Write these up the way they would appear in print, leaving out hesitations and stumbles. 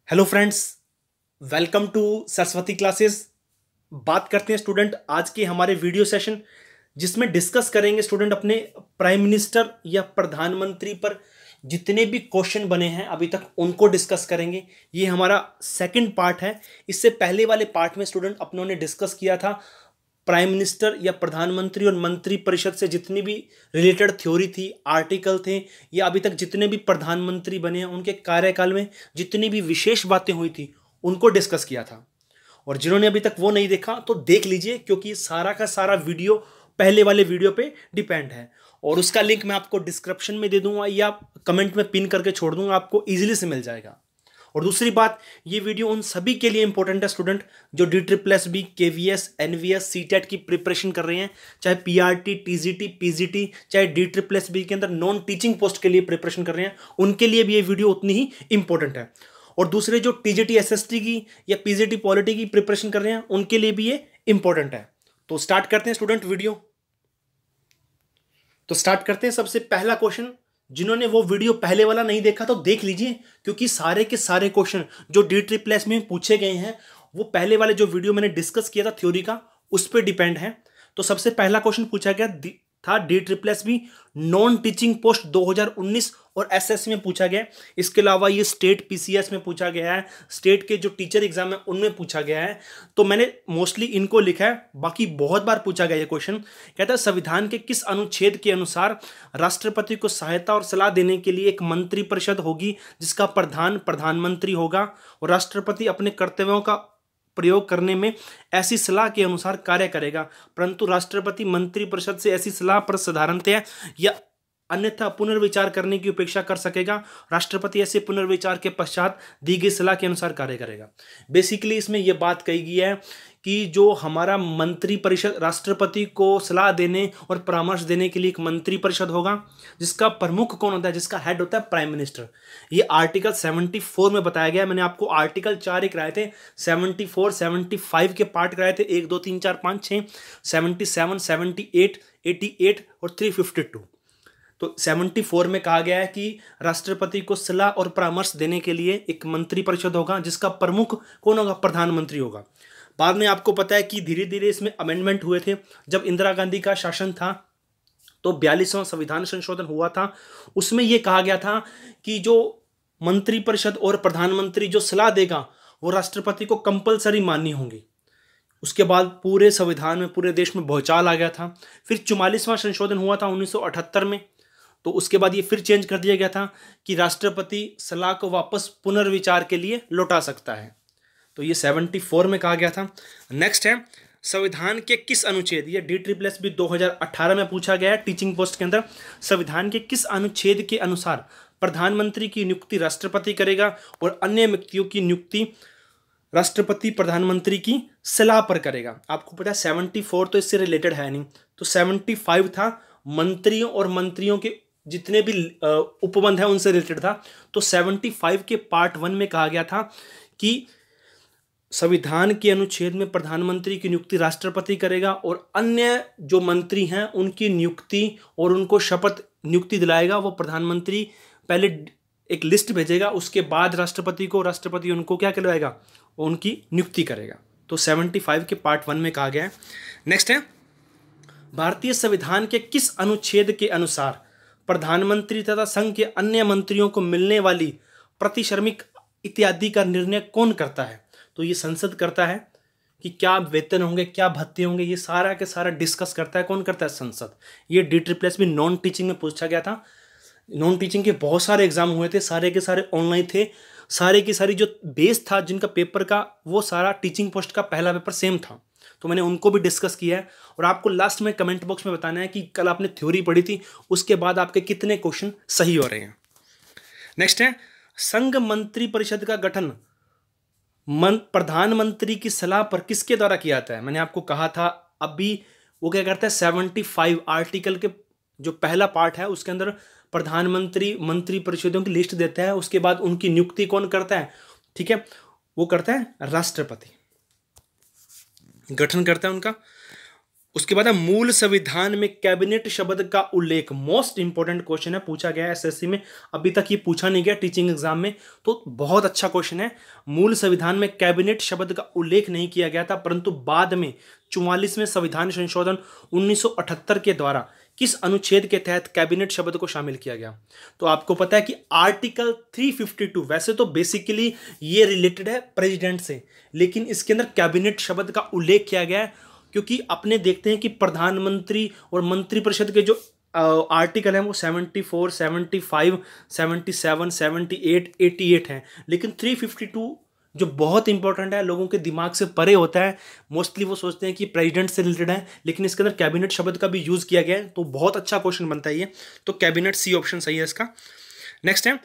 Hello friends, welcome to Saraswati classes. बात करते हैं स्टूडेंट आज के हमारे वीडियो सेशन जिसमें डिस्कस करेंगे स्टूडेंट अपने प्राइम मिनिस्टर या प्रधानमंत्री पर जितने भी क्वेश्चन बने हैं अभी तक उनको डिस्कस करेंगे। ये हमारा सेकंड पार्ट है। इससे पहले वाले पार्ट में स्टूडेंट अपनों ने डिस्कस किया था प्राइम मिनिस्टर या प्रधानमंत्री और मंत्री परिषद से जितनी भी रिलेटेड थ्योरी थी, आर्टिकल थे, या अभी तक जितने भी प्रधानमंत्री बने हैं उनके कार्यकाल में जितनी भी विशेष बातें हुई थी उनको डिस्कस किया था। और जिन्होंने अभी तक वो नहीं देखा तो देख लीजिए, क्योंकि सारा का सारा वीडियो पहले वाले वीडियो पे डिपेंड है। और उसका लिंक मैं आपको डिस्क्रिप्शन में दे दूंगा या कमेंट में पिन करके छोड़ दूंगा, आपको इजीली से मिल जाएगा। और दूसरी बात, ये वीडियो उन सभी के लिए इंपॉर्टेंट है स्टूडेंट जो DSSS, KVS, NVS, CTET की प्रिपरेशन कर रहे हैं, चाहे PRT, TGT, PGT, चाहे DSSS के अंदर नॉन टीचिंग पोस्ट के लिए प्रिपरेशन कर रहे हैं, उनके लिए भी ये वीडियो उतनी ही इंपॉर्टेंट है। और दूसरे जो TGT SST की या PGT पॉलिटी की प्रिपरेशन कर रहे हैं उनके लिए भी ये इंपॉर्टेंट है। तो स्टार्ट करते हैं स्टूडेंट वीडियो। तो स्टार्ट करते हैं। सबसे पहला क्वेश्चन, जिन्होंने वो वीडियो पहले वाला नहीं देखा तो देख लीजिए, क्योंकि सारे के सारे क्वेश्चन जो DSSS में पूछे गए हैं वो पहले वाले जो वीडियो मैंने डिस्कस किया था थ्योरी का उस पर डिपेंड है। तो सबसे पहला क्वेश्चन पूछा गया था DSSS नॉन टीचिंग पोस्ट 2019 और SS में पूछा गया। इसके अलावा ये स्टेट PCS में पूछा गया है, स्टेट के जो टीचर एग्जाम है उनमें पूछा गया है। तो मैंने मोस्टली इनको लिखा है, बाकी बहुत बार पूछा गया ये क्वेश्चन। कहता है संविधान के किस अनुच्छेद के अनुसार राष्ट्रपति को सहायता और सलाह देने के लिए एक मंत्रिपरिषद होगी जिसका प्रधान प्रधानमंत्री होगा, और राष्ट्रपति अपने कर्तव्यों का प्रयोग करने में ऐसी सलाह के अनुसार कार्य करेगा, परंतु राष्ट्रपति मंत्रिपरिषद से ऐसी सलाह पर साधारणतया या अन्यथा पुनर्विचार करने की अपेक्षा कर सकेगा। राष्ट्रपति ऐसे पुनर्विचार के पश्चात दी गई सलाह के अनुसार कार्य करेगा। बेसिकली इसमें यह बात कही गई है कि जो हमारा मंत्री परिषद राष्ट्रपति को सलाह देने और परामर्श देने के लिए एक मंत्री परिषद होगा जिसका प्रमुख कौन होता है, जिसका हेड होता है प्राइम मिनिस्टर। ये आर्टिकल 74 में बताया गया है। मैंने आपको आर्टिकल 4 कराए थे, 74, 75 के पार्ट कराए थे, 1, 2, 3, 4, 5, 6, 77, 78, 88 और 352। तो 74 में कहा गया है कि राष्ट्रपति को सलाह और परामर्श देने के लिए एक मंत्री परिषद होगा जिसका प्रमुख कौन होगा, प्रधानमंत्री होगा। बाद में आपको पता है कि धीरे धीरे इसमें अमेंडमेंट हुए थे। जब इंदिरा गांधी का शासन था तो 42वां संविधान संशोधन हुआ था, उसमें यह कहा गया था कि जो मंत्री परिषद और प्रधानमंत्री जो सलाह देगा वो राष्ट्रपति को कंपलसरी माननी होंगी। उसके बाद पूरे संविधान में, पूरे देश में भूचाल आ गया था। फिर 44वां संशोधन हुआ था 1978 में, तो उसके बाद ये फिर चेंज कर दिया गया था कि राष्ट्रपति सलाह को वापस पुनर्विचार के लिए लौटा सकता है। तो ये 74 में कहा गया था। नेक्स्ट है संविधान के किस अनुच्छेद, ये DSSS भी 2018 में पूछा गया है टीचिंग पोस्ट के अंदर। संविधान के किस अनुच्छेद के अनुसार प्रधानमंत्री की नियुक्ति राष्ट्रपति करेगा और अन्य व्यक्तियों की नियुक्ति राष्ट्रपति प्रधानमंत्री की सलाह पर करेगा। आपको पता है 74 तो इससे रिलेटेड है नहीं, तो 75 था मंत्रियों और मंत्रियों के जितने भी उपबंध हैं उनसे रिलेटेड था। तो 75 के पार्ट 1 में कहा गया था कि संविधान के अनुच्छेद में प्रधानमंत्री की नियुक्ति राष्ट्रपति करेगा और अन्य जो मंत्री हैं उनकी नियुक्ति और उनको शपथ नियुक्ति दिलाएगा वो प्रधानमंत्री। पहले एक लिस्ट भेजेगा, उसके बाद राष्ट्रपति उनको क्या करवाएगा, उनकी नियुक्ति करेगा। तो 75 के पार्ट 1 में कहा गया है। नेक्स्ट है भारतीय संविधान के किस अनुच्छेद के अनुसार प्रधानमंत्री तथा संघ के अन्य मंत्रियों को मिलने वाली प्रतिश्रमिक इत्यादि का निर्णय कौन करता है। तो ये संसद करता है कि क्या वेतन होंगे, क्या भत्ते होंगे, ये सारा के सारा डिस्कस करता है। कौन करता है, संसद। ये DSSS भी नॉन टीचिंग में पूछा गया था। नॉन टीचिंग के बहुत सारे एग्जाम हुए थे, सारे के सारे ऑनलाइन थे। सारे की सारी जो बेस था जिनका पेपर का वो सारा टीचिंग पोस्ट का पहला पेपर सेम था, तो मैंने उनको भी डिस्कस किया है। और आपको लास्ट में कमेंट बॉक्स में बताना है कि कल आपने थ्योरी पढ़ी थी उसके बाद आपके कितने क्वेश्चन सही हो रहे हैं। नेक्स्ट है संघ मंत्री परिषद का गठन प्रधानमंत्री की सलाह पर किसके द्वारा किया जाता है। मैंने आपको कहा था अभी वो क्या करता है, 75 आर्टिकल के जो पहला पार्ट है उसके अंदर प्रधानमंत्री मंत्री परिषदों की लिस्ट देता है, उसके बाद उनकी नियुक्ति कौन करता है, ठीक है, वो करता है राष्ट्रपति, गठन करता है उनका। उसके बाद है मूल संविधान में कैबिनेट शब्द का उल्लेख। मोस्ट इंपॉर्टेंट क्वेश्चन है, पूछा गया है एसएससी में, अभी तक ये पूछा नहीं गया टीचिंग एग्जाम में, तो बहुत अच्छा क्वेश्चन है। मूल संविधान में कैबिनेट शब्द का उल्लेख नहीं किया गया था, परंतु बाद में 44वें संविधान संशोधन 1978 के द्वारा किस अनुच्छेद के तहत कैबिनेट शब्द को शामिल किया गया? तो आपको पता है कि आर्टिकल 352, वैसे तो बेसिकली ये रिलेटेड है प्रेसिडेंट से, लेकिन इसके अंदर कैबिनेट शब्द का उल्लेख किया गया है, क्योंकि अपने देखते हैं कि प्रधानमंत्री और मंत्रिपरिषद के जो आर्टिकल हैं वो 74, 75, 77, 78, 88 हैं, लेकिन 352 जो बहुत इंपॉर्टेंट है, लोगों के दिमाग से परे होता है, मोस्टली वो सोचते हैं कि प्रेसिडेंट से रिलेटेड है, लेकिन इसके अंदर कैबिनेट शब्द का भी यूज किया गया है, तो बहुत अच्छा क्वेश्चन बनता है ये। तो कैबिनेट सी ऑप्शन सही है इसका। नेक्स्ट है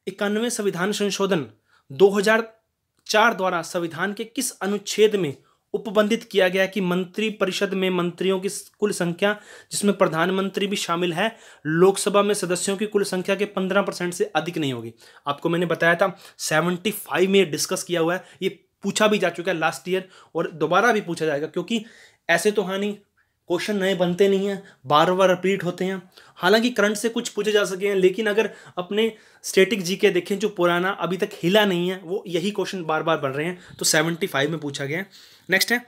91वें संविधान संशोधन 2004 द्वारा संविधान के किस अनुच्छेद में उपबंधित किया गया कि मंत्रिपरिषद में मंत्रियों की कुल संख्या, जिसमें प्रधानमंत्री भी शामिल है, लोकसभा में सदस्यों की कुल संख्या के 15% से अधिक नहीं होगी? आपको मैंने बताया था 75 में डिस्कस किया हुआ है, ये पूछा भी जा चुका है लास्ट ईयर और दोबारा भी पूछा जाएगा, क्योंकि ऐसे तो हाँ नहीं, क्वेश्चन नए बनते नहीं हैं, बार बार रिपीट होते हैं। हालांकि करंट से कुछ पूछे जा सके हैं, लेकिन अगर अपने स्टैटिक जीके देखें जो पुराना अभी तक हिला नहीं है, वो यही क्वेश्चन बार बार बन रहे हैं, तो 75 में पूछा गया है। नेक्स्ट है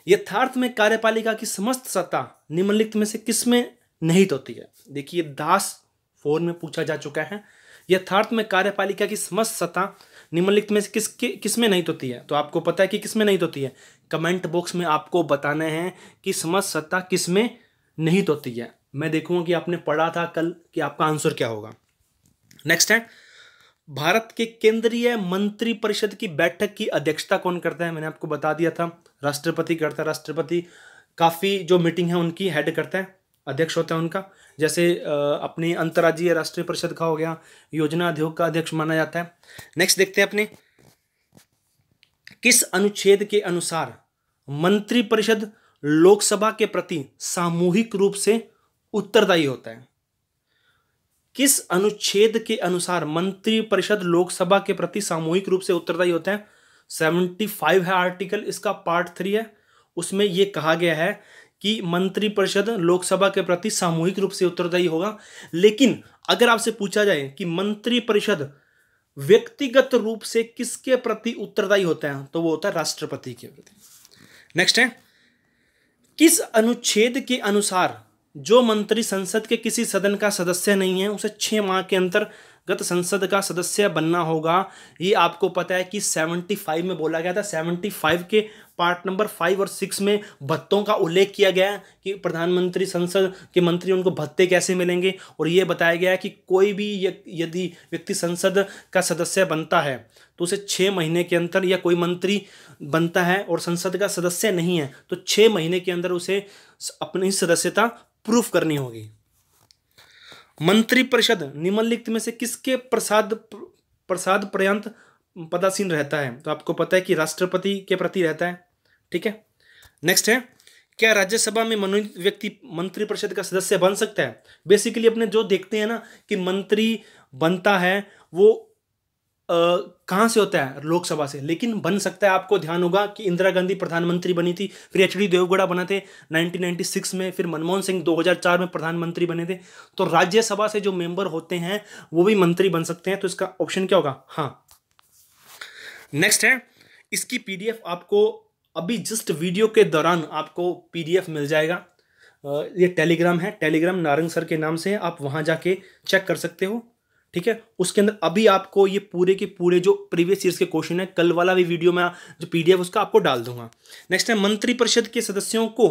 यथार्थ में कार्यपालिका की समस्त सत्ता निम्नलिखित में से किसमें निहित होती है? देखिए दास 4 में पूछा जा चुका है, यथार्थ में कार्यपालिका की समस्त सत्ता निम्नलिखित में से किसमें निहित होती है? तो आपको पता है कि किसमें निहित होती है, कमेंट बॉक्स में आपको बताना है कि समस्त सत्ता किसमें निहित होती है। मैं देखूंगा कि आपने पढ़ा था कल कि आपका आंसर क्या होगा। नेक्स्ट है भारत के केंद्रीय मंत्रिपरिषद की बैठक की अध्यक्षता कौन करता है? मैंने आपको बता दिया था, राष्ट्रपति करता है। राष्ट्रपति काफ़ी जो मीटिंग है उनकी हेड करता है, अध्यक्ष होता है उनका। जैसे अपनी अंतर्राज्यीय राष्ट्रीय परिषद का हो गया, योजना आयोग का अध्यक्ष माना जाता है। नेक्स्ट देखते हैं अपने, किस अनुच्छेद के अनुसार मंत्रिपरिषद लोकसभा के प्रति सामूहिक रूप से उत्तरदायी होता है? किस अनुच्छेद के अनुसार मंत्रिपरिषद लोकसभा के प्रति सामूहिक रूप से उत्तरदायी होता है? 75 है आर्टिकल, इसका पार्ट 3 है, उसमें यह कहा गया है कि मंत्रिपरिषद लोकसभा के प्रति सामूहिक रूप से उत्तरदायी होगा। लेकिन अगर आपसे पूछा जाए कि मंत्रिपरिषद व्यक्तिगत रूप से किसके प्रति उत्तरदायी होता है, तो वो होता है राष्ट्रपति के प्रति। नेक्स्ट है किस अनुच्छेद के अनुसार जो मंत्री संसद के किसी सदन का सदस्य नहीं है उसे 6 माह के अंतर्गत संसद का सदस्य बनना होगा? ये आपको पता है कि 75 में बोला गया था। 75 के पार्ट नंबर 5 और 6 में भत्तों का उल्लेख किया गया है कि प्रधानमंत्री संसद के मंत्री उनको भत्ते कैसे मिलेंगे, और ये बताया गया है कि कोई भी यदि व्यक्ति संसद का सदस्य बनता है तो उसे 6 महीने के अंदर, या कोई मंत्री बनता है और संसद का सदस्य नहीं है तो 6 महीने के अंदर उसे अपनी सदस्यता प्रूफ करनी होगी। मंत्रिपरिषद निम्नलिखित में से किसके प्रसाद पर्यंत पदासीन रहता है? तो आपको पता है कि राष्ट्रपति के प्रति रहता है। ठीक है। नेक्स्ट है क्या राज्यसभा में मनोनीत व्यक्ति मंत्रिपरिषद का सदस्य बन सकता है? बेसिकली अपने जो देखते हैं ना कि मंत्री बनता है वो कहाँ से होता है? लोकसभा से, लेकिन बन सकता है। आपको ध्यान होगा कि इंदिरा गांधी प्रधानमंत्री बनी थी, फिर एचडी देवगौड़ा बना थे 1996 में, फिर मनमोहन सिंह 2004 में प्रधानमंत्री बने थे। तो राज्यसभा से जो मेंबर होते हैं वो भी मंत्री बन सकते हैं। तो इसका ऑप्शन क्या होगा? हाँ। नेक्स्ट है इसकी पीडीएफ आपको अभी जस्ट वीडियो के दौरान आपको पीडीएफ मिल जाएगा। ये टेलीग्राम है, टेलीग्राम नारंग सर के नाम से, आप वहां जाके चेक कर सकते हो। ठीक है। उसके अंदर अभी आपको ये पूरे के पूरे जो प्रीवियस ईयर्स के क्वेश्चन है, कल वाला भी वीडियो में जो पीडीएफ उसका आपको डाल दूंगा। नेक्स्ट है मंत्रिपरिषद के सदस्यों को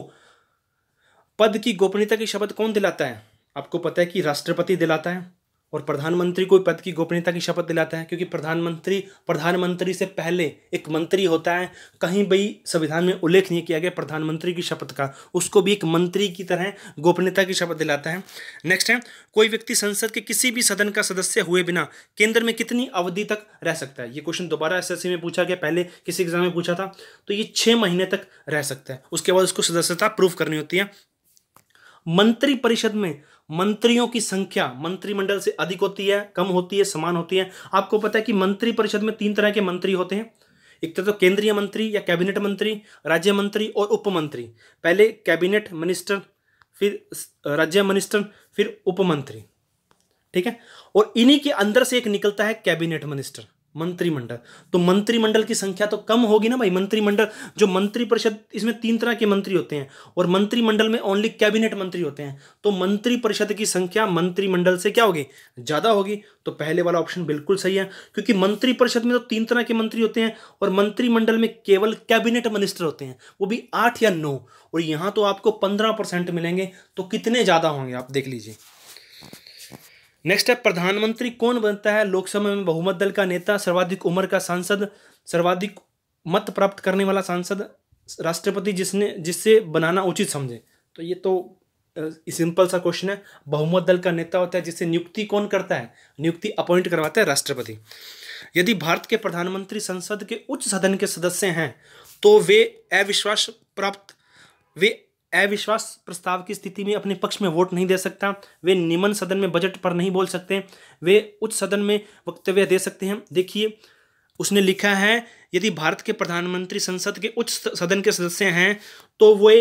पद की गोपनीयता की शपथ कौन दिलाता है? आपको पता है कि राष्ट्रपति दिलाता है, और प्रधानमंत्री को पद की गोपनीयता की शपथ दिलाता है, क्योंकि प्रधानमंत्री से पहले एक मंत्री होता है। कहीं भी संविधान में उल्लेख नहीं किया गया प्रधानमंत्री की शपथ का, उसको भी एक मंत्री की तरह गोपनीयता की शपथ दिलाता है। नेक्स्ट है कोई व्यक्ति संसद के किसी भी सदन का सदस्य हुए बिना केंद्र में कितनी अवधि तक रह सकता है? ये क्वेश्चन दोबारा एसएससी में पूछा गया, पहले किसी एग्जाम में पूछा था। तो ये 6 महीने तक रह सकता है, उसके बाद उसको सदस्यता प्रूफ करनी होती है। मंत्रिपरिषद में मंत्रियों की संख्या मंत्रिमंडल से अधिक होती है, कम होती है, समान होती है? आपको पता है कि मंत्रिपरिषद में 3 तरह के मंत्री होते हैं। एक तो केंद्रीय मंत्री या कैबिनेट मंत्री, राज्य मंत्री और उप मंत्री। पहले कैबिनेट मिनिस्टर, फिर राज्य मिनिस्टर, फिर उप मंत्री, ठीक है। और इन्हीं के अंदर से एक निकलता है कैबिनेट मिनिस्टर, मंत्रिमंडल। तो मंत्रिमंडल की संख्या तो कम होगी ना भाई। मंत्रिमंडल, जो मंत्री परिषद, इसमें 3 तरह के मंत्री होते हैं और मंत्रिमंडल में ओनली कैबिनेट मंत्री होते हैं। तो मंत्री परिषद की संख्या मंत्रिमंडल से क्या होगी, ज्यादा होगी। तो पहले वाला ऑप्शन बिल्कुल सही है, क्योंकि मंत्री परिषद में तो 3 तरह के मंत्री होते हैं और मंत्रिमंडल में केवल कैबिनेट मिनिस्टर होते हैं, वो भी 8 या 9। और यहां तो आपको 15% मिलेंगे, तो कितने ज्यादा होंगे आप देख लीजिए। नेक्स्ट है, प्रधानमंत्री कौन बनता है लोकसभा में बहुमत दल का नेता, सर्वाधिक उम्र का सांसद, सर्वाधिक मत प्राप्त करने वाला सांसद, राष्ट्रपति जिससे बनाना उचित समझे। तो ये तो सिंपल सा क्वेश्चन है। बहुमत दल का नेता होता है जिससे नियुक्ति कौन करता है, नियुक्ति अपॉइंट करवाता है राष्ट्रपति। यदि भारत के प्रधानमंत्री संसद के उच्च सदन के सदस्य हैं तो वे अविश्वास प्रस्ताव की स्थिति में अपने पक्ष में वोट नहीं दे सकता, वे निम्न सदन में बजट पर नहीं बोल सकते, वे उच्च सदन में वक्तव्य दे सकते हैं। देखिए उसने लिखा है, यदि भारत के प्रधानमंत्री संसद के उच्च सदन के सदस्य हैं तो वे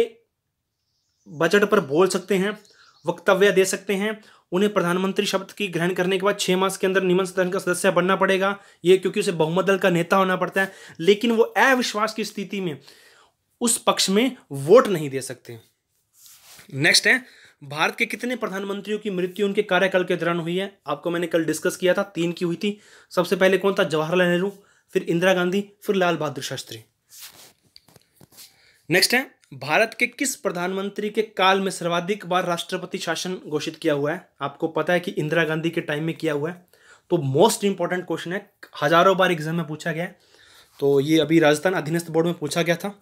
बजट पर बोल सकते हैं, वक्तव्य दे सकते हैं। उन्हें प्रधानमंत्री शब्द की ग्रहण करने के बाद 6 मास के अंदर निम्न सदन का सदस्य बनना पड़ेगा, ये क्योंकि उसे बहुमत दल का नेता होना पड़ता है। लेकिन वो अविश्वास की स्थिति में उस पक्ष में वोट नहीं दे सकते। नेक्स्ट है, भारत के कितने प्रधानमंत्रियों की मृत्यु उनके कार्यकाल के दौरान हुई है। आपको मैंने कल डिस्कस किया था, 3 की हुई थी। सबसे पहले कौन था, जवाहरलाल नेहरू, फिर इंदिरा गांधी, फिर लाल बहादुर शास्त्री। नेक्स्ट है, भारत के किस प्रधानमंत्री के काल में सर्वाधिक बार राष्ट्रपति शासन घोषित किया हुआ है। आपको पता है कि इंदिरा गांधी के टाइम में किया हुआ है। तो मोस्ट इंपॉर्टेंट क्वेश्चन है, हजारों बार एग्जाम में पूछा गया है। तो ये अभी राजस्थान अधीनस्थ बोर्ड में पूछा गया था।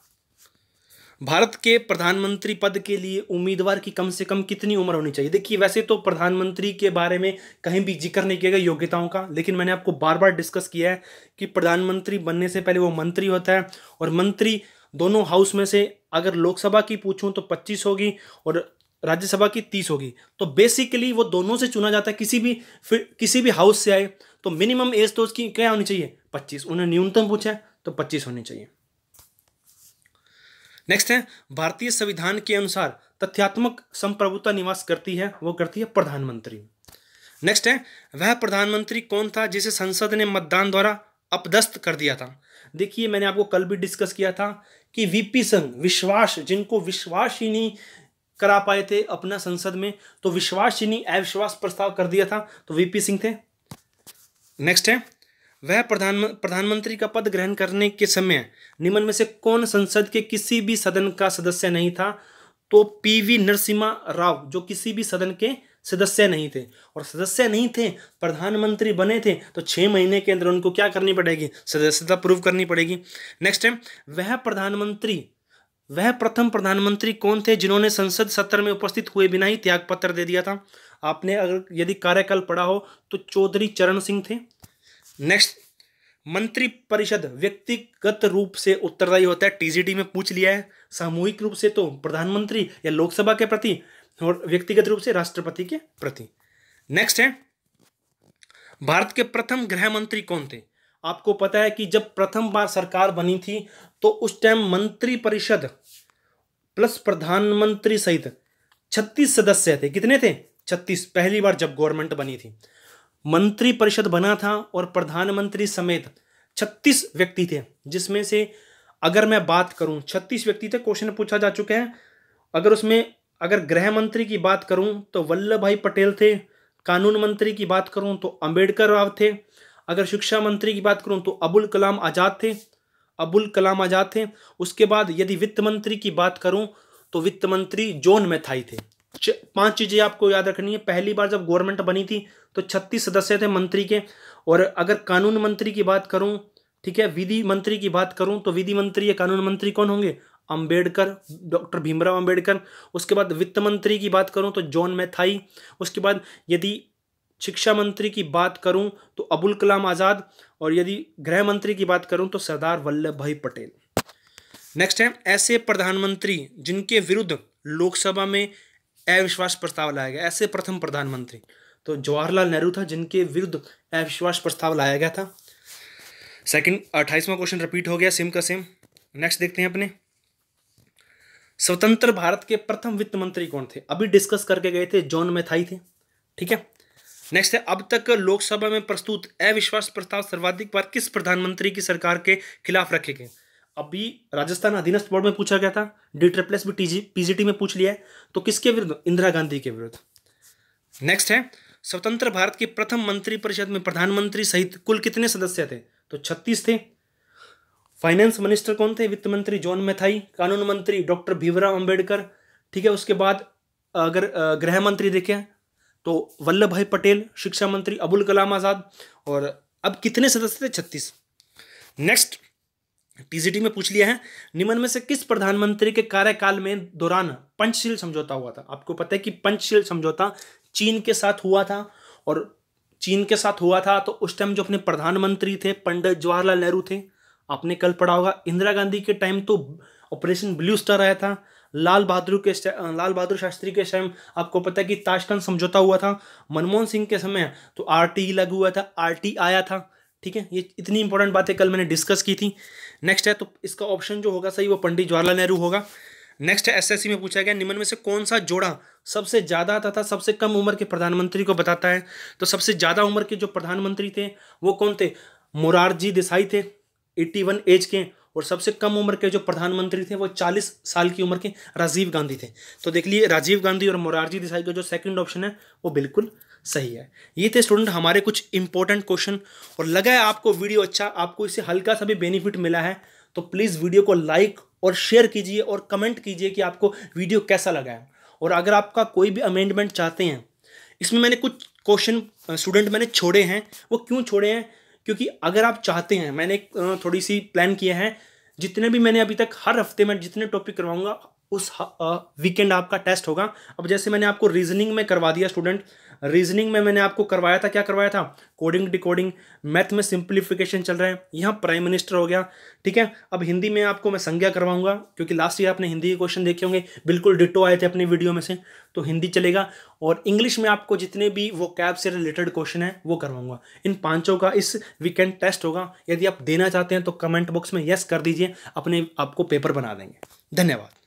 भारत के प्रधानमंत्री पद के लिए उम्मीदवार की कम से कम कितनी उम्र होनी चाहिए। देखिए वैसे तो प्रधानमंत्री के बारे में कहीं भी जिक्र नहीं किया गया योग्यताओं का, लेकिन मैंने आपको बार बार डिस्कस किया है कि प्रधानमंत्री बनने से पहले वो मंत्री होता है, और मंत्री दोनों हाउस में से अगर लोकसभा की पूछूं तो 25 होगी और राज्यसभा की 30 होगी। तो बेसिकली वो दोनों से चुना जाता है, किसी भी हाउस से आए। तो मिनिमम एज तो उसकी क्या होनी चाहिए, 25। उन्हें न्यूनतम पूछा है तो 25 होनी चाहिए। नेक्स्ट है, भारतीय संविधान के अनुसार तथ्यात्मक संप्रभुता निवास करती है, वो करती है प्रधानमंत्री। नेक्स्ट है, वह प्रधानमंत्री कौन था जिसे संसद ने मतदान द्वारा अपदस्थ कर दिया था। देखिए मैंने आपको कल भी डिस्कस किया था कि वीपी सिंह जिनको विश्वास ही नहीं करा पाए थे अपना संसद में, तो विश्वास ही नहीं अविश्वास प्रस्ताव कर दिया था, तो वीपी सिंह थे। नेक्स्ट है, वह प्रधानमंत्री का पद ग्रहण करने के समय निम्न में से कौन संसद के किसी भी सदन का सदस्य नहीं था। तो पीवी नरसिम्हा राव जो किसी भी सदन के सदस्य नहीं थे, और सदस्य नहीं थे प्रधानमंत्री बने थे, तो 6 महीने के अंदर उनको क्या करनी पड़ेगी, सदस्यता प्रूव करनी पड़ेगी। नेक्स्ट है, वह प्रथम प्रधानमंत्री कौन थे जिन्होंने संसद सत्र में उपस्थित हुए बिना ही त्यागपत्र दे दिया था। आपने अगर यदि कार्यकाल पढ़ा हो तो चौधरी चरण सिंह थे। नेक्स्ट, मंत्री परिषद व्यक्तिगत रूप से उत्तरदायी होता है, टीजीटी में पूछ लिया है। सामूहिक रूप से तो प्रधानमंत्री या लोकसभा के प्रति, और व्यक्तिगत रूप से राष्ट्रपति के प्रति। नेक्स्ट है, भारत के प्रथम गृह मंत्री कौन थे। आपको पता है कि जब प्रथम बार सरकार बनी थी तो उस टाइम मंत्री परिषद प्लस प्रधानमंत्री सहित 36 सदस्य थे। कितने थे, 36। पहली बार जब गवर्नमेंट बनी थी मंत्री परिषद बना था और प्रधानमंत्री समेत 36 व्यक्ति थे, जिसमें से अगर मैं बात करूं 36 व्यक्ति थे, क्वेश्चन पूछा जा चुका है। अगर गृह मंत्री की बात करूं तो वल्लभ भाई पटेल थे, कानून मंत्री की बात करूं तो अंबेडकर राव थे, अगर शिक्षा मंत्री की बात करूं तो अबुल कलाम आजाद थे। उसके बाद यदि वित्त मंत्री की बात करूं तो वित्त मंत्री जॉन मैथाई थे। 5 चीजें आपको याद रखनी है। पहली बार जब गवर्नमेंट बनी थी तो 36 सदस्य थे मंत्री के। और अगर कानून मंत्री की बात करूं, ठीक है, विधि मंत्री की बात करूं तो विधि मंत्री या कानून मंत्री कौन होंगे, अंबेडकर, डॉक्टर भीमराव अंबेडकर। उसके बाद वित्त मंत्री की बात करूं तो जॉन मैथाई। उसके बाद यदि शिक्षा मंत्री की बात करूं तो अबुल कलाम आजाद, और यदि गृह मंत्री की बात करूं तो सरदार वल्लभ भाई पटेल। नेक्स्ट है, ऐसे प्रधानमंत्री जिनके विरुद्ध लोकसभा में अविश्वास प्रस्ताव लाया गया, ऐसे प्रथम प्रधानमंत्री। तो जवाहरलाल नेहरू था जिनके विरुद्ध अविश्वास प्रस्ताव लाया गया था। सेकंड 28वां क्वेश्चन रिपीट हो गया सेम का सेम। नेक्स्ट देखते हैं अपने, स्वतंत्र भारत के प्रथम वित्त मंत्री कौन थे? अभी डिस्कस करके गए थे, जॉन मैथाई थे। ठीक है, नेक्स्ट है, अब तक लोकसभा में प्रस्तुत अविश्वास प्रस्ताव सर्वाधिक बार किस प्रधानमंत्री की सरकार के खिलाफ रखे गए? अभी राजस्थान अधीनस्थ बोर्ड में पूछा गया था, DSSS भी पीजीटी में पूछ लिया है, तो किसके विरुद्ध? इंदिरा गांधी के विरुद्ध। नेक्स्ट है, स्वतंत्र भारत की प्रथम मंत्रिपरिषद में प्रधानमंत्री सहित कुल कितने सदस्य थे? तो 36 थे। फाइनेंस मिनिस्टर कौन थे? वित्त मंत्री जॉन मैथाई। कानून मंत्री डॉक्टर भीमराव अंबेडकर। ठीक है, उसके बाद अगर गृह मंत्री देखें तो वल्लभ भाई पटेल, शिक्षा मंत्री अबुल कलाम आजाद। और अब कितने सदस्य थे? 36। नेक्स्ट, टीजीटी में पूछ लिया है, निम्न में से किस प्रधानमंत्री के कार्यकाल में दौरान पंचशील समझौता हुआ था? आपको पता है कि पंचशील समझौता चीन के साथ हुआ था, और चीन के साथ हुआ था तो उस टाइम जो अपने प्रधानमंत्री थे पंडित जवाहरलाल नेहरू थे। आपने कल पढ़ा होगा, इंदिरा गांधी के टाइम तो ऑपरेशन ब्लू स्टार आया था। लाल बहादुर शास्त्री के टाइम आपको पता है कि ताशकंद समझौता हुआ था। मनमोहन सिंह के समय तो आरटी लागू हुआ था, आरटी आया था। ठीक है, ये इतनी इंपॉर्टेंट बातें कल मैंने डिस्कस की थी। नेक्स्ट है, तो इसका ऑप्शन जो होगा सही वो पंडित जवाहरलाल नेहरू होगा। नेक्स्ट है, एसएससी में पूछा गया, निम्न में से कौन सा जोड़ा सबसे ज्यादा तथा सबसे कम उम्र के प्रधानमंत्री को बताता है? तो सबसे ज्यादा उम्र के जो प्रधानमंत्री थे वो कौन थे? मोरारजी देसाई थे 81 एज के, और सबसे कम उम्र के जो प्रधानमंत्री थे वो 40 साल की उम्र के राजीव गांधी थे। तो देख लिए, राजीव गांधी और मोरारजी देसाई का जो सेकंड ऑप्शन है वो बिल्कुल सही है। ये थे स्टूडेंट हमारे कुछ इंपॉर्टेंट क्वेश्चन, और लगा है आपको वीडियो अच्छा, आपको इससे हल्का सा भी बेनिफिट मिला है तो प्लीज़ वीडियो को लाइक और शेयर कीजिए और कमेंट कीजिए कि आपको वीडियो कैसा लगा है। और अगर आपका कोई भी अमेंडमेंट चाहते हैं, इसमें मैंने कुछ क्वेश्चन स्टूडेंट मैंने छोड़े हैं। वो क्यों छोड़े हैं? क्योंकि अगर आप चाहते हैं, मैंने एक थोड़ी सी प्लान किया है, जितने भी मैंने अभी तक हर हफ्ते में जितने टॉपिक करवाऊंगा उस वीकेंड आपका टेस्ट होगा। अब जैसे मैंने आपको रीजनिंग में करवा दिया स्टूडेंट, रीजनिंग में मैंने आपको करवाया था, क्या करवाया था? Coding decoding. मैथ में सिंप्लीफिकेशन चल रहा है, यहाँ प्राइम मिनिस्टर हो गया। ठीक है, अब हिंदी में आपको मैं संज्ञा करवाऊंगा, क्योंकि लास्ट ईयर आपने हिंदी के क्वेश्चन देखे होंगे, बिल्कुल डिटो आए थे अपनी वीडियो में से, तो हिंदी चलेगा। और इंग्लिश में आपको जितने भी वो कैब से रिलेटेड क्वेश्चन है वो करवाऊंगा। इन पांचों का इस वीकेंड टेस्ट होगा। यदि आप देना चाहते हैं तो कमेंट बॉक्स में यस कर दीजिए, अपने आपको पेपर बना देंगे। धन्यवाद।